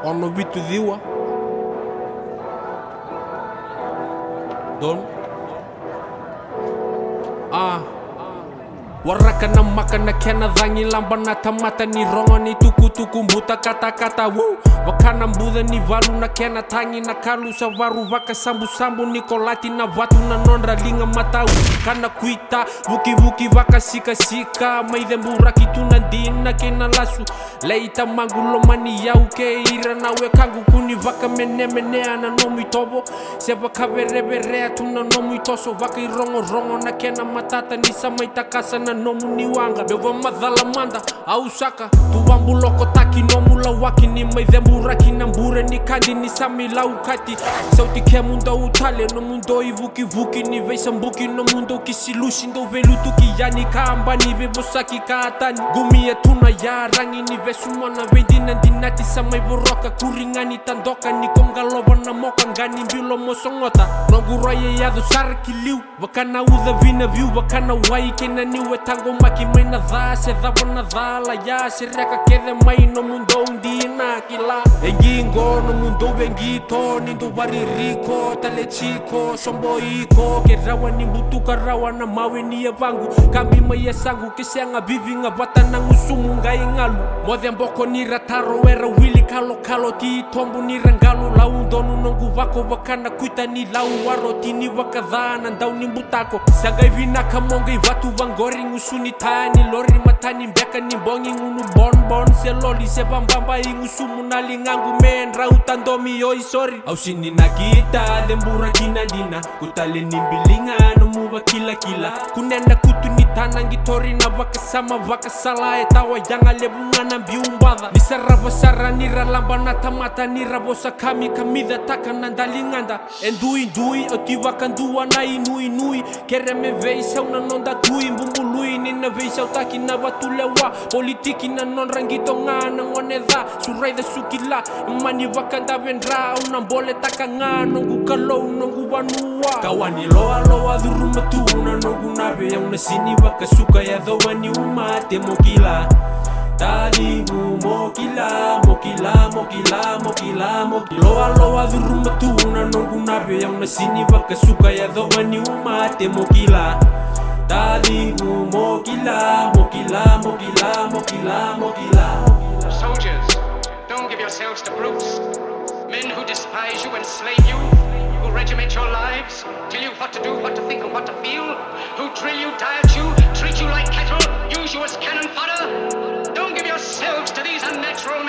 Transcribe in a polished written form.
Ono vitu dhiwa Don Waraka na maka na kena dhangi lamba na tamata ni rongo ni tuku mbuta kata woo Wakana mbudha ni valu na kena tangi na kalu sa varu vaka sambu niko lati na vatu na nonra linga matau Kana kuita vuki vaka sika maidhe mbura kitu na dina kena lasu Leita mangulo mani yau ke ira na we kangu kuni vaka mene ana nomu itobo Se vaka vere atuna nomu itoso vaka irongo na kena matata ni samaita kasa na nomu ni wanga Bewa madhala manda au saka Tuwambu loko taki nomu la waki ni maidhe mbura na mbure ni kandi ni sami la ukati Sauti ke mundo utale no mundo ivuki ni veisa mbuki no mundo kisilushi ndo velutu yani kaamba ni vebosaki kaatani Gumi etuna ya rangi ni vesumana vendina dinati samai boroka kuringani tandoka ni kongaloba na moka ngani mbilo mosongota Nongura ye yadu sarakiliu Wakana udha vina view wakana wai kena niwe tango maki maina dha se dhabona dhala ya Sireka kethe mai no mundo undina Kila Engingo no mundo wengito Nindo waririko tale chiko Sombo iko Kerawa ni mbutuka rawa na mawe ni ya vangu Kambi maya sangu Kiseanga bivi nga bata na ngusumu nga ingalu Modhe mboko nira taro era wili kalo Ti tombu nira ngalu lau ndonu nongu wako Wakana kuita ni lau waro Tini wakadhana ndau ni mbutako Saga hivi naka monga ivatu vangori Ngusuni tani lori matani mbeka ni bongi Ngunu bon se loli se bambamba Ngusumu nali ngangu menra utandomi yoi sorry Ausini na kita dembura kina dina Kutale nimbilinga no muwa kila Kunenda kutu ni tanangi tori na vaka sala Etawa yanga lebunga na mbiumbadha Nisarabo sara nira lamba na tamata Nirabo sa kamida taka nandalinganda Endui otiwa kandua na inui Kereme vei sauna nonda tui Mbumbului nina vei sautaki na watulewa Politiki na nonrangito ngana ngonedha Suraida sukila Mani wakanda vendra Unambole taka ngana Nongu kalo nongu wanua Kawani loa dhuruma tuna Nongu nabe ya unasini wakasuka ya dhawani umate mokila Tadi mokila Loa dhuruma tuna Nongu nabe ya unasini wakasuka ya dhawani umate mokila Tadi mokila Soldiers, don't give yourselves to brutes. Men who despise you, enslave you, who regiment your lives, tell you what to do, what to think, and what to feel, who drill you, diet you, treat you like cattle, use you as cannon fodder. Don't give yourselves to these unnatural